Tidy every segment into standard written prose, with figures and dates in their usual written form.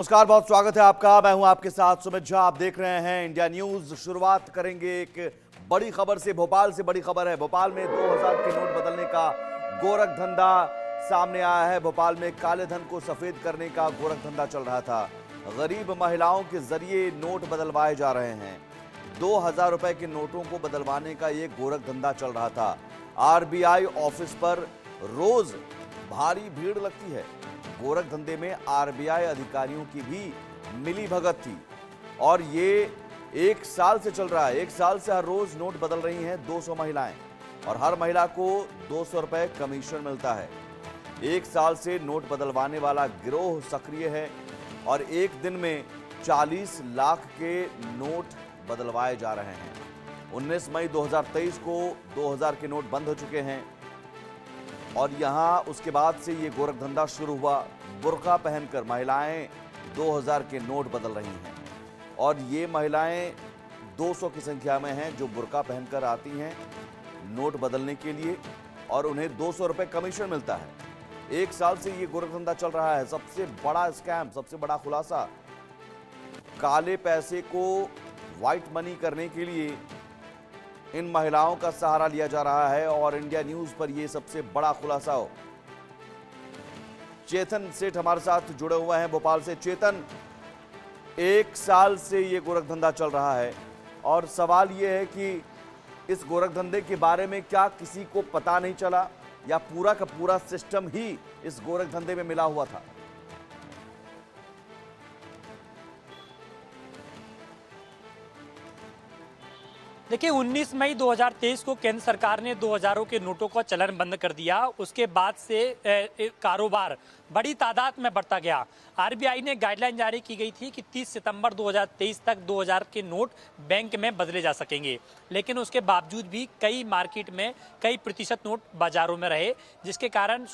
नमस्कार, बहुत स्वागत है आपका। मैं हूं आपके साथ सुमित झा। आप देख रहे हैं इंडिया न्यूज। शुरुआत करेंगे एक बड़ी खबर से। भोपाल से बड़ी खबर है। भोपाल में 2000 के नोट बदलने का गोरख धंधा सामने आया है। भोपाल में काले धन को सफेद करने का गोरख धंधा चल रहा था। गरीब महिलाओं के जरिए नोट बदलवाए जा रहे हैं। 2000 रुपए के नोटों को बदलवाने का ये गोरख धंधा चल रहा था। आरबीआई ऑफिस पर रोज भारी भीड़ लगती है। गोरख धंधे में आरबीआई अधिकारियों की भी मिली भगत थी और ये 1 साल से चल रहा है। 1 साल से हर रोज नोट बदल रही हैं 200 महिलाएं और हर महिला को 200 रुपए कमीशन मिलता है। 1 साल से नोट बदलवाने वाला गिरोह सक्रिय है और एक दिन में 40 लाख के नोट बदलवाए जा रहे हैं। 19 मई 2023 को 2000 के नोट बंद हो चुके हैं और यहां उसके बाद से ये गोरख धंधा शुरू हुआ। बुर्का पहनकर महिलाएं 2000 के नोट बदल रही हैं और ये महिलाएं 200 की संख्या में हैं जो बुर्का पहनकर आती हैं नोट बदलने के लिए और उन्हें 200 रुपए कमीशन मिलता है। 1 साल से ये गोरख धंधा चल रहा है। सबसे बड़ा स्कैम, सबसे बड़ा खुलासा, काले पैसे को व्हाइट मनी करने के लिए इन महिलाओं का सहारा लिया जा रहा है और इंडिया न्यूज पर यह सबसे बड़ा खुलासा हो। चेतन सेठ हमारे साथ जुड़े हुए हैं भोपाल से। चेतन, 1 साल से यह गोरख धंधा चल रहा है और सवाल यह है कि इस गोरख धंधे के बारे में क्या किसी को पता नहीं चला या पूरा का पूरा सिस्टम ही इस गोरख धंधे में मिला हुआ था? देखिए, 19 मई 2023 को केंद्र सरकार ने 2000 के नोटों का चलन बंद कर दिया। उसके बाद से कारोबार बड़ी तादाद में बढ़ता गया। आरबीआई ने गाइडलाइन जारी की गई थी कि 30 सितंबर 2023 तक 2000 के नोट बैंक में बदले जा सकेंगे, लेकिन उसके बावजूद भी कई मार्केट में कई प्रतिशत नोट बाजारों में रहे, जिसके कारण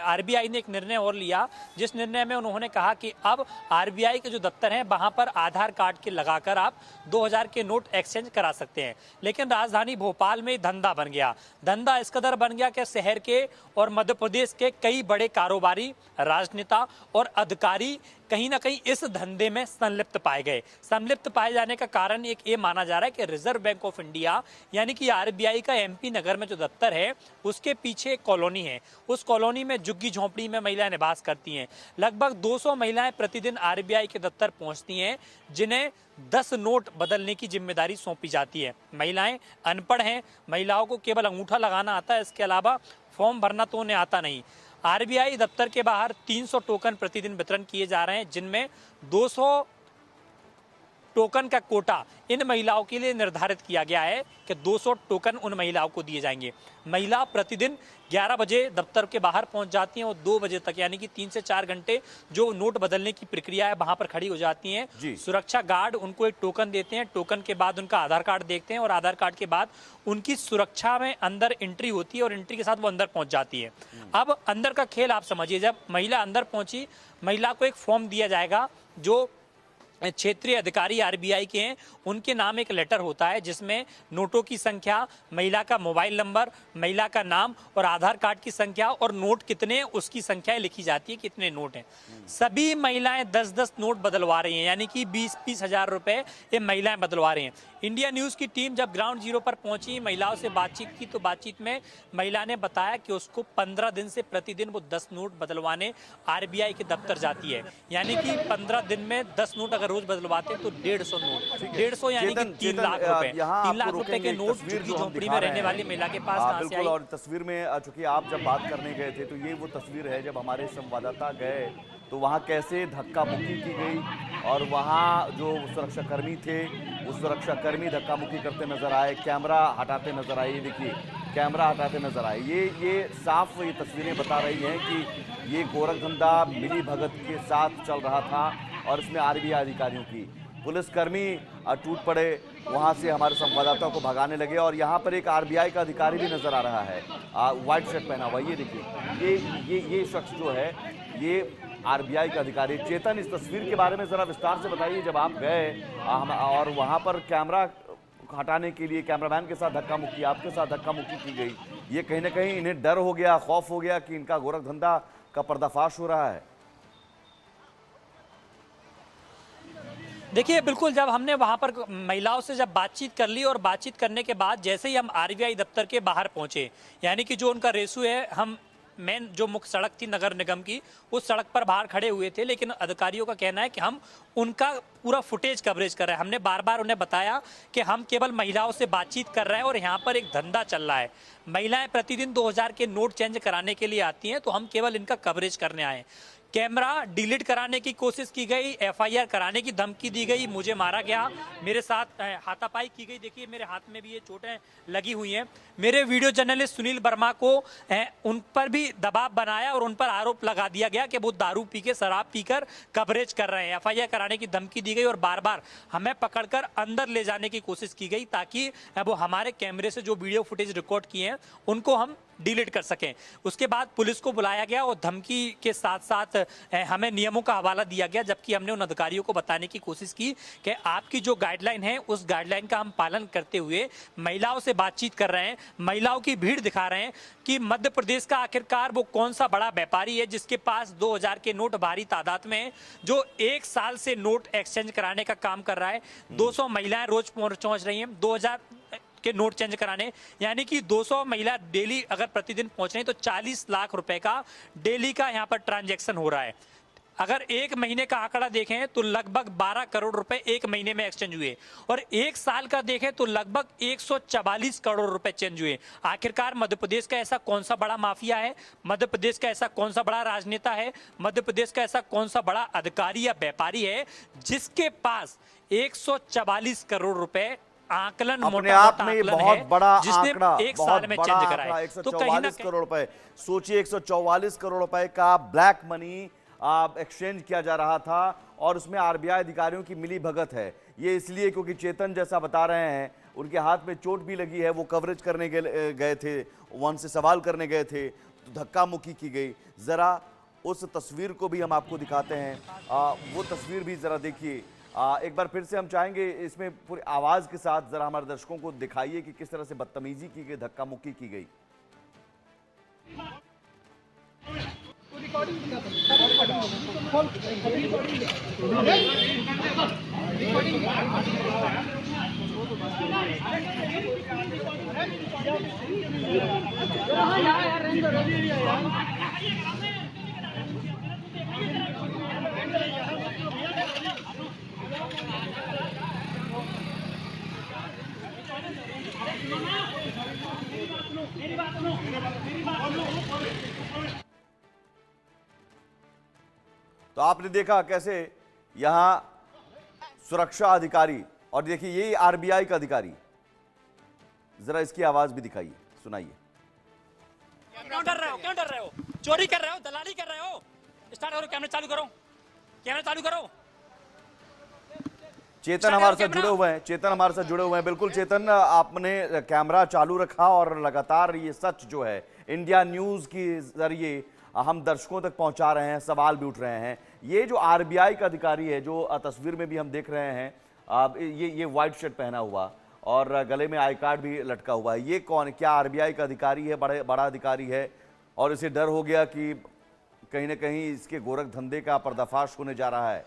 आरबीआई ने एक निर्णय और लिया, जिस निर्णय में उन्होंने कहा कि अब आरबीआई के जो दफ्तर हैं वहां पर आधार कार्ड के लगाकर आप 2000 के नोट एक्सचेंज करा सकते हैं। लेकिन राजधानी भोपाल में धंधा बन गया। धंधा इस कदर बन गया कि शहर के और मध्य प्रदेश के कई बड़े कारोबारी, राजनेता और अधिकारी कहीं ना कहीं इस धंधे में संलिप्त पाए गए। संलिप्त पाए जाने का कारण एक ये माना जा रहा है कि रिजर्व बैंक ऑफ इंडिया यानी कि आरबीआई का एमपी नगर में जो दफ्तर है उसके पीछे एक कॉलोनी है। उस कॉलोनी में झुग्गी झोंपड़ी में महिलाएं निवास करती हैं। लगभग 200 महिलाएं प्रतिदिन आरबीआई के दफ्तर पहुंचती हैं, जिन्हें 10 नोट बदलने की जिम्मेदारी सौंपी जाती है। महिलाएं अनपढ़ हैं, महिलाओं को केवल अंगूठा लगाना आता है, इसके अलावा फॉर्म भरना तो उन्हें आता नहीं। आरबीआई दफ्तर के बाहर 300 टोकन प्रतिदिन वितरण किए जा रहे हैं, जिनमें 200 टोकन का कोटा इन महिलाओं के लिए निर्धारित किया गया है कि 200 टोकन उन महिलाओं को दिए जाएंगे। महिला प्रतिदिन 11 बजे दफ्तर के बाहर पहुंच जाती हैं और 2 बजे तक यानी कि 3 से 4 घंटे जो नोट बदलने की प्रक्रिया है वहां पर खड़ी हो जाती हैं। सुरक्षा गार्ड उनको एक टोकन देते हैं। टोकन के बाद उनका आधार कार्ड देखते हैं और आधार कार्ड के बाद उनकी सुरक्षा में अंदर एंट्री होती है और एंट्री के साथ वो अंदर पहुंच जाती है। अब अंदर का खेल आप समझिए। जब महिला अंदर पहुंची, महिला को एक फॉर्म दिया जाएगा जो क्षेत्रीय अधिकारी आरबीआई के हैं, उनके नाम एक लेटर होता है जिसमें नोटों की संख्या, महिला का मोबाइल नंबर, महिला का नाम और आधार कार्ड की संख्या और नोट कितने उसकी संख्या लिखी जाती है, कितने नोट हैं। सभी महिलाएं 10-10 नोट बदलवा रही हैं, यानी कि 20-20 हजार रुपए ये महिलाएं बदलवा रही हैं। इंडिया न्यूज की टीम जब ग्राउंड जीरो पर पहुंची, महिलाओं से बातचीत की, तो बातचीत में महिला ने बताया कि उसको 15 दिन से प्रतिदिन वो 10 नोट बदलवाने आरबीआई के दफ्तर जाती है। यानी कि 15 दिन में 10 नोट अगर रोज बदलवाते तो 150 नोट, 150 यानी कि 3 लाख रुपए। 3 लाख रुपए के नोट झुग्गी झोंपड़ी में रहने वाली महिला के पास कहां से आई? और तस्वीर में चूंकि आप जब बात करने गए थे तो ये वो तस्वीर है जब हमारे संवाददाता गए तो वहाँ कैसे धक्का मुक्की की गई और वहाँ जो सुरक्षाकर्मी थे वो सुरक्षाकर्मी धक्का मुक्की करते नजर आए, कैमरा हटाते नजर आए। ये देखिए, कैमरा हटाते नजर आए। ये साफ ये तस्वीरें बता रही हैं कि ये गोरख धंधा मिली भगत के साथ चल रहा था और इसमें आरबीआई अधिकारियों की पुलिसकर्मी टूट पड़े, वहां से हमारे संवाददाताओं को भगाने लगे और यहाँ पर एक आरबीआई का अधिकारी भी नजर आ रहा है, व्हाइट शर्ट पहना हुआ। ये देखिए, ये शख्स जो है ये आरबीआई का अधिकारी। चेतन, इस तस्वीर के बारे में जरा विस्तार से बताइए। जब आप गए और वहां पर कैमरा हटाने के लिए कैमरामैन के साथ धक्का मुक्की, आपके साथ धक्का मुक्की की गई, ये कहीं ना कहीं इन्हें डर हो गया, खौफ हो गया कि इनका गोरख धंधा का पर्दाफाश हो रहा है? देखिए बिल्कुल, जब हमने वहां पर महिलाओं से जब बातचीत कर ली और बातचीत करने के बाद जैसे ही हम आरबीआई दफ्तर के बाहर पहुंचे, यानी कि जो उनका रेसू है, हम मेन जो मुख्य सड़क थी नगर निगम की, उस सड़क पर बाहर खड़े हुए थे, लेकिन अधिकारियों का कहना है कि हम उनका पूरा फुटेज कवरेज कर रहे हैं। हमने बार बार उन्हें बताया कि हम केवल महिलाओं से बातचीत कर रहे हैं और यहाँ पर एक धंधा चल रहा है। महिलाएं प्रतिदिन 2000 के नोट चेंज कराने के लिए आती हैं, तो हम केवल इनका कवरेज करने आए। कैमरा डिलीट कराने की कोशिश की गई, एफआईआर कराने की धमकी दी गई, मुझे मारा गया, मेरे साथ हाथापाई की गई। देखिए मेरे हाथ में भी ये चोटें लगी हुई हैं। मेरे वीडियो जर्नलिस्ट सुनील वर्मा को उन पर भी दबाव बनाया और उन पर आरोप लगा दिया गया कि वो दारू पी के, शराब पीकर कवरेज कर रहे हैं। एफआईआर कराने की धमकी दी गई और बार बार हमें पकड़कर अंदर ले जाने की कोशिश की गई ताकि वो हमारे कैमरे से जो वीडियो फुटेज रिकॉर्ड किए हैं उनको हम डिलीट कर सकें। उसके बाद पुलिस को बुलाया गया और धमकी के साथ साथ हमें नियमों का हवाला दिया गया, जबकि हमने उन अधिकारियों को बताने की कोशिश की कि आपकी जो गाइडलाइन है उस गाइडलाइन का हम पालन करते हुए महिलाओं से बातचीत कर रहे हैं, महिलाओं की भीड़ दिखा रहे हैं कि मध्य प्रदेश का आखिरकार वो कौन सा बड़ा व्यापारी है जिसके पास 2000 के नोट भारी तादाद में, जो 1 साल से नोट एक्सचेंज कराने का काम कर रहा है। 200 महिलाएं रोज पहुंच रही हैं 2000 के नोट चेंज कराने, यानी कि 200 महिला डेली अगर प्रतिदिन पहुंच रही हैं तो 40 लाख रुपए का डेली का यहां पर ट्रांजैक्शन हो रहा है। अगर एक महीने का आंकड़ा देखें तो लगभग 12 करोड़ रुपए एक महीने में एक्सचेंज हुए और 1 साल का देखें तो लगभग 144 करोड़ रुपए चेंज हुए। आखिरकार मध्य प्रदेश का ऐसा कौन सा बड़ा माफिया है, मध्य प्रदेश का ऐसा कौन सा बड़ा राजनेता है, मध्य प्रदेश का ऐसा कौन सा बड़ा अधिकारी या व्यापारी है जिसके पास 144 करोड़ रुपए आंकलन अपने आप में ये बहुत बड़ा आंकड़ा, एक साल में चेंज कराया। 144 करोड़ रुपए, सोचिए 144 करोड़ रुपए का ब्लैक मनी एक्सचेंज किया जा रहा था और उसमें आरबीआई अधिकारियों की मिली भगत है। ये इसलिए क्योंकि चेतन जैसा बता रहे हैं उनके हाथ में चोट भी लगी है, वो कवरेज करने गए थे, वन से सवाल करने गए थे तो धक्का मुक्की की गई। जरा उस तस्वीर को भी हम आपको दिखाते हैं, वो तस्वीर भी जरा देखिए। एक बार फिर से हम चाहेंगे इसमें पूरी आवाज के साथ जरा हमारे दर्शकों को दिखाइए कि किस तरह से बदतमीजी की गई, धक्का मुक्की की गई। तो आपने देखा कैसे यहां सुरक्षा अधिकारी, और देखिए यही आरबीआई का अधिकारी, जरा इसकी आवाज भी दिखाइए, सुनाइए। क्यों डर रहे हो, क्यों डर रहे हो, चोरी कर रहे हो, दलाली कर रहे हो, स्टार्ट करो, कैमरा चालू करो, कैमरा चालू करो। चेतन हमारे साथ जुड़े हुए हैं, चेतन हमारे साथ जुड़े हुए हैं। बिल्कुल चेतन, आपने कैमरा चालू रखा और लगातार ये सच जो है इंडिया न्यूज के जरिए हम दर्शकों तक पहुंचा रहे हैं, सवाल भी उठ रहे हैं। ये जो आरबीआई का अधिकारी है, जो तस्वीर में भी हम देख रहे हैं, ये व्हाइट शर्ट पहना हुआ और गले में आई कार्ड भी लटका हुआ है, ये कौन, क्या आरबीआई का अधिकारी है, बड़ा अधिकारी है और इसे डर हो गया कि कहीं ना कहीं इसके गोरख धंधे का पर्दाफाश होने जा रहा है?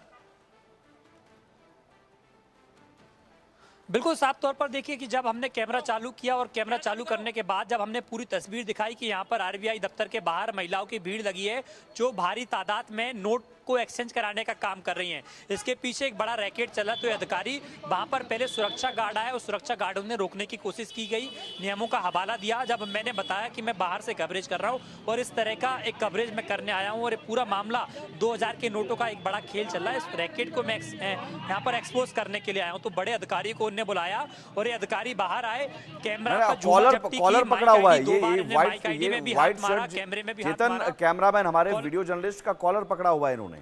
बिल्कुल साफ तौर पर देखिए कि जब हमने कैमरा चालू किया और कैमरा चालू करने के बाद जब हमने पूरी तस्वीर दिखाई कि यहाँ पर आरबीआई दफ्तर के बाहर महिलाओं की भीड़ लगी है जो भारी तादाद में नोट को एक्सचेंज कराने का काम कर रही हैं। इसके पीछे एक बड़ा रैकेट चला, तो अधिकारी वहां पर पहले सुरक्षा गार्ड आया, उस सुरक्षा गार्डों ने रोकने की कोशिश की गई, नियमों का हवाला दिया। जब मैंने बताया कि मैं बाहर से कवरेज कर रहा हूं और इस तरह का एक कवरेज मैं करने आया हूं और ये पूरा मामला 2000 के नोटों का एक बड़ा खेल चल रहा है, इस रैकेट को मैं यहाँ पर एक्सपोज करने के लिए आया हूँ। तो बड़े अधिकारी को उन्होंने बुलाया और ये अधिकारी बाहर आए, कैमरा कॉलर पकड़ा हुआ है, ये व्हाइट शर्ट, कैमरे में भी चेतन कैमरामैन हमारे वीडियो जर्नलिस्ट का कॉलर पकड़ा हुआ है इन्होंने।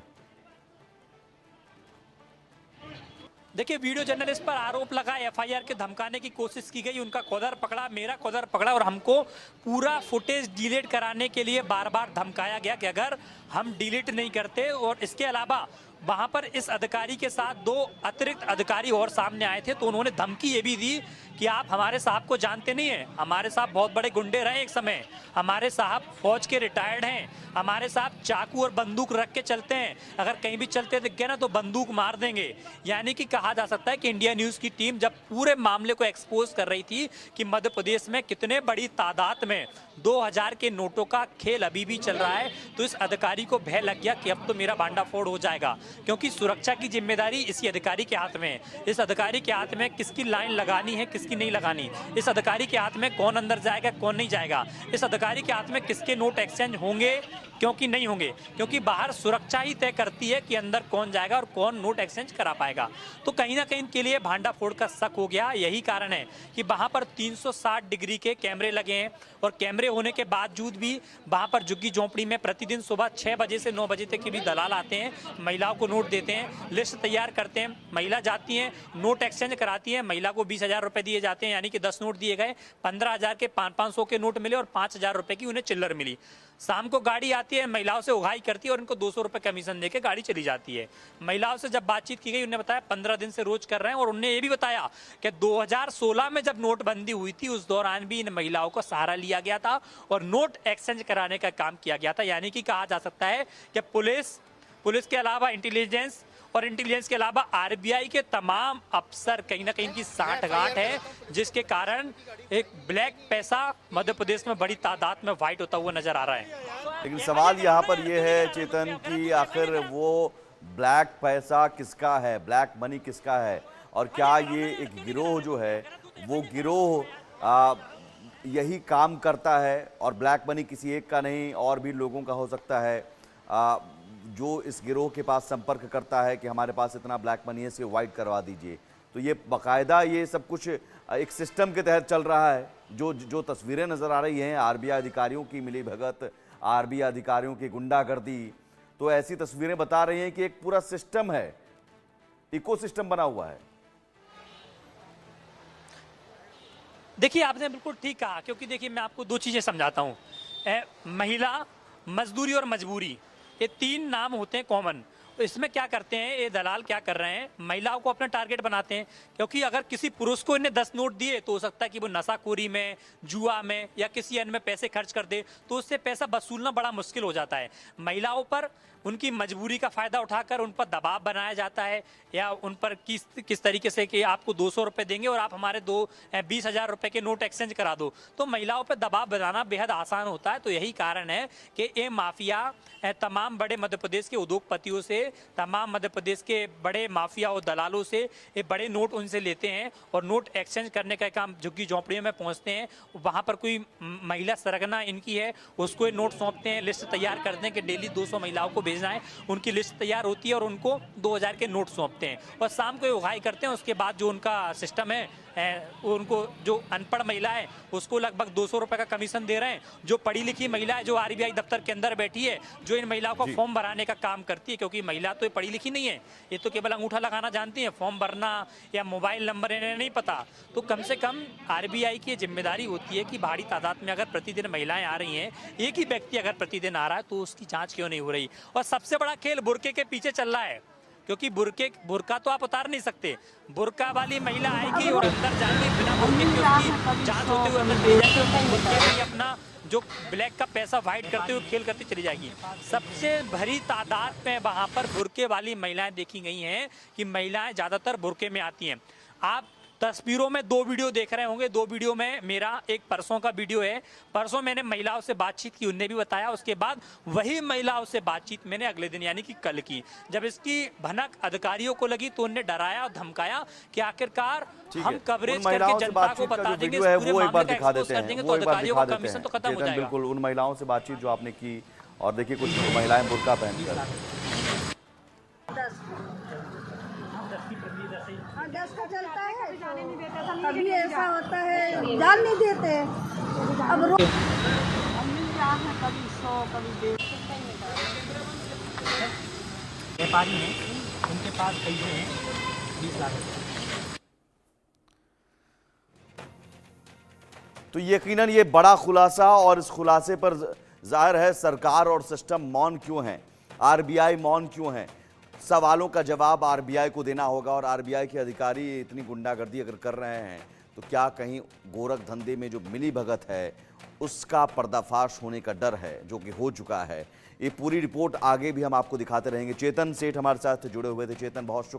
देखिए वीडियो जर्नलिस्ट पर आरोप लगा, एफआईआर के धमकाने की कोशिश की गई, उनका कॉलर पकड़ा, मेरा कॉलर पकड़ा और हमको पूरा फुटेज डिलीट कराने के लिए बार बार धमकाया गया कि अगर हम डिलीट नहीं करते, और इसके अलावा वहां पर इस अधिकारी के साथ 2 अतिरिक्त अधिकारी और सामने आए थे, तो उन्होंने धमकी ये भी दी कि आप हमारे साहब को जानते नहीं हैं, हमारे साहब बहुत बड़े गुंडे रहे एक समय, हमारे साहब फौज के रिटायर्ड हैं, हमारे साहब चाकू और बंदूक रख के चलते हैं, अगर कहीं भी चलते दिख गए ना तो बंदूक मार देंगे। यानी कि कहा जा सकता है कि इंडिया न्यूज की टीम जब पूरे मामले को एक्सपोज कर रही थी कि मध्य प्रदेश में कितने बड़ी तादाद में 2000 के नोटों का खेल अभी भी चल रहा है, तो इस अधिकारी को भय लग गया कि अब तो मेरा भांडाफोड़ हो जाएगा, क्योंकि सुरक्षा की जिम्मेदारी इसी अधिकारी के हाथ में है। इस अधिकारी के हाथ में किसकी लाइन लगानी है, किसकी नहीं लगानी, इस अधिकारी के हाथ में कौन अंदर जाएगा, कौन नहीं जाएगा, इस अधिकारी के हाथ में किसके नोट एक्सचेंज होंगे, क्योंकि नहीं होंगे, क्योंकि बाहर सुरक्षा ही तय करती है कि अंदर कौन जाएगा और कौन नोट एक्सचेंज करा पाएगा। तो कहीं ना कहीं इनके लिए भांडाफोड़ का शक हो गया। यही कारण है कि वहां पर 360 डिग्री के कैमरे लगे हैं, और कैमरे होने के बावजूद भी वहां पर झुग्गी झोंपड़ी में प्रतिदिन सुबह 6 बजे से 9 बजे तक के भी दलाल आते हैं, महिलाओं को नोट देते हैं, लिस्ट तैयार करते हैं, महिला जाती है, नोट एक्सचेंज कराती है, महिला को 20,000 रुपए दिए जाते हैं, यानी कि 10 नोट दिए गए, 15,000 के 500 के नोट मिले और 5,000 रुपए की उन्हें चिल्लर मिली। शाम को गाड़ी आती है, महिलाओं से उगाही करती है और इनको 200 रुपए कमीशन देके गाड़ी चली जाती है। महिलाओं से जब बातचीत की गई, उन्हें बताया 15 दिन से रोज कर रहे हैं, और उन्हें ये भी बताया कि 2016 में जब नोटबंदी हुई थी उस दौरान भी इन महिलाओं को सहारा लिया गया था और नोट एक्सचेंज कराने का काम किया गया था। यानी कि कहा जा सकता है कि पुलिस के अलावा इंटेलिजेंस और इंटेलिजेंस के अलावा आरबीआई के तमाम अफसर कहीं ना कहीं की साठगांठ है, जिसके कारण एक ब्लैक पैसा मध्य प्रदेश में बड़ी तादाद में वाइट होता हुआ नजर आ रहा है। लेकिन सवाल यहाँ पर यह है चेतन कि आखिर वो ब्लैक पैसा किसका है, ब्लैक मनी किसका है, और क्या ये एक गिरोह जो है वो गिरोह यही काम करता है और ब्लैक मनी किसी एक का नहीं और भी लोगों का हो सकता है, जो इस गिरोह के पास संपर्क करता है कि हमारे पास इतना ब्लैक मनी है, इसे वाइट करवा दीजिए। तो ये बाकायदा ये सब कुछ एक सिस्टम के तहत चल रहा है। जो तस्वीरें नज़र आ रही हैं आरबीआई अधिकारियों की मिलीभगत, आरबीआई अधिकारियों की गुंडागर्दी, तो ऐसी तस्वीरें बता रही हैं कि एक पूरा सिस्टम है, इकोसिस्टम बना हुआ है। देखिए, आपने बिल्कुल ठीक कहा, क्योंकि देखिए मैं आपको 2 चीजें समझाता हूँ। महिला, मजदूरी और मजबूरी, ये 3 नाम होते हैं कॉमन। तो इसमें क्या करते हैं ये दलाल, क्या कर रहे हैं, महिलाओं को अपना टारगेट बनाते हैं, क्योंकि अगर किसी पुरुष को इन्हें 10 नोट दिए तो हो सकता है कि वो नशाखोरी में, जुआ में या किसी अन्य में पैसे खर्च कर दे, तो उससे पैसा वसूलना बड़ा मुश्किल हो जाता है। महिलाओं पर उनकी मजबूरी का फायदा उठाकर उन पर दबाव बनाया जाता है, या उन पर किस तरीके से कि आपको 200 रुपए देंगे और आप हमारे 20,000 रुपए के नोट एक्सचेंज करा दो, तो महिलाओं पर दबाव बनाना बेहद आसान होता है। तो यही कारण है कि ये माफिया तमाम बड़े मध्य प्रदेश के उद्योगपतियों से, तमाम मध्य प्रदेश के बड़े माफिया और दलालों से ये बड़े नोट उनसे लेते हैं और नोट एक्सचेंज करने का काम झुग्गी झोंपड़ियों में पहुंचते हैं। वहां पर कोई महिला सरगना इनकी है, उसको ये नोट सौंपते हैं, लिस्ट तैयार करते हैं कि डेली 200 महिलाओं को भेजना है, उनकी लिस्ट तैयार होती है और उनको 2000 के नोट सौंपते हैं और शाम को उगाही करते हैं। उसके बाद जो उनका सिस्टम है, उनको जो अनपढ़ महिला है उसको लगभग 200 रुपए का कमीशन दे रहे हैं, जो पढ़ी लिखी महिला है, जो आरबीआई दफ्तर के अंदर बैठी है, जो इन महिलाओं को फॉर्म भराने का काम करती है, क्योंकि महिला तो पढ़ी लिखी नहीं है, ये तो केवल अंगूठा लगाना जानती है, फॉर्म भरना या मोबाइल नंबर इन्हें नहीं पता। तो कम से कम आरबीआई की जिम्मेदारी होती है कि भारी तादाद में अगर प्रतिदिन महिलाएं आ रही हैं, एक ही व्यक्ति अगर प्रतिदिन आ रहा है, तो उसकी जांच क्यों नहीं हो रही। और सबसे बड़ा खेल बुर्के के पीछे चल रहा है, क्योंकि बुर्का तो आप उतार नहीं सकते, बुर्का वाली महिला आएगी और अंदर जाएगी बिना बुर्के के, उसकी जांच होते हुए अंदर चली जाएगी, बुर्के में ही अपना जो ब्लैक का पैसा वाइट करते हुए खेल करती चली जाएगी। सबसे भरी तादाद में वहां पर बुर्के वाली महिलाएं देखी गई हैं कि महिलाएं ज्यादातर बुर्के में आती हैं। आप तस्वीरों में 2 वीडियो देख रहे होंगे, 2 वीडियो में मेरा एक परसों का वीडियो है, परसों मैंने महिलाओं से बातचीत की, उनने भी बताया, उसके बाद वही महिलाओं से बातचीत मैंने अगले दिन यानी कि कल की। जब इसकी भनक अधिकारियों को लगी तो उन्हें डराया और धमकाया कि आखिरकार हम कवरेज करके जनता को बता देंगे, वो एक बार दिखा देते हैं, तो अधिकारियों का कमीशन तो खत्म हो जाएगा। बिल्कुल उन महिलाओं से बातचीत जो आपने की, और देखिए कुछ महिलाएं बुर्का पहनकर 10 का चलता है, कभी ऐसा होता है जान नहीं देते। अब कभी 100 कभी 150 व्यापारी हैं, उनके पास पैसे हैं 20 लाख। तो यकीनन ये बड़ा खुलासा, और इस खुलासे पर जाहिर है सरकार और सिस्टम मौन क्यों है, आरबीआई मौन क्यों है। सवालों का जवाब आरबीआई को देना होगा। और आरबीआई के अधिकारी इतनी गुंडागर्दी अगर कर रहे हैं तो क्या कहीं गोरख धंधे में जो मिली भगत है उसका पर्दाफाश होने का डर है, जो कि हो चुका है। ये पूरी रिपोर्ट आगे भी हम आपको दिखाते रहेंगे। चेतन सेठ हमारे साथ जुड़े हुए थे। चेतन, बहुत शुक्रिया।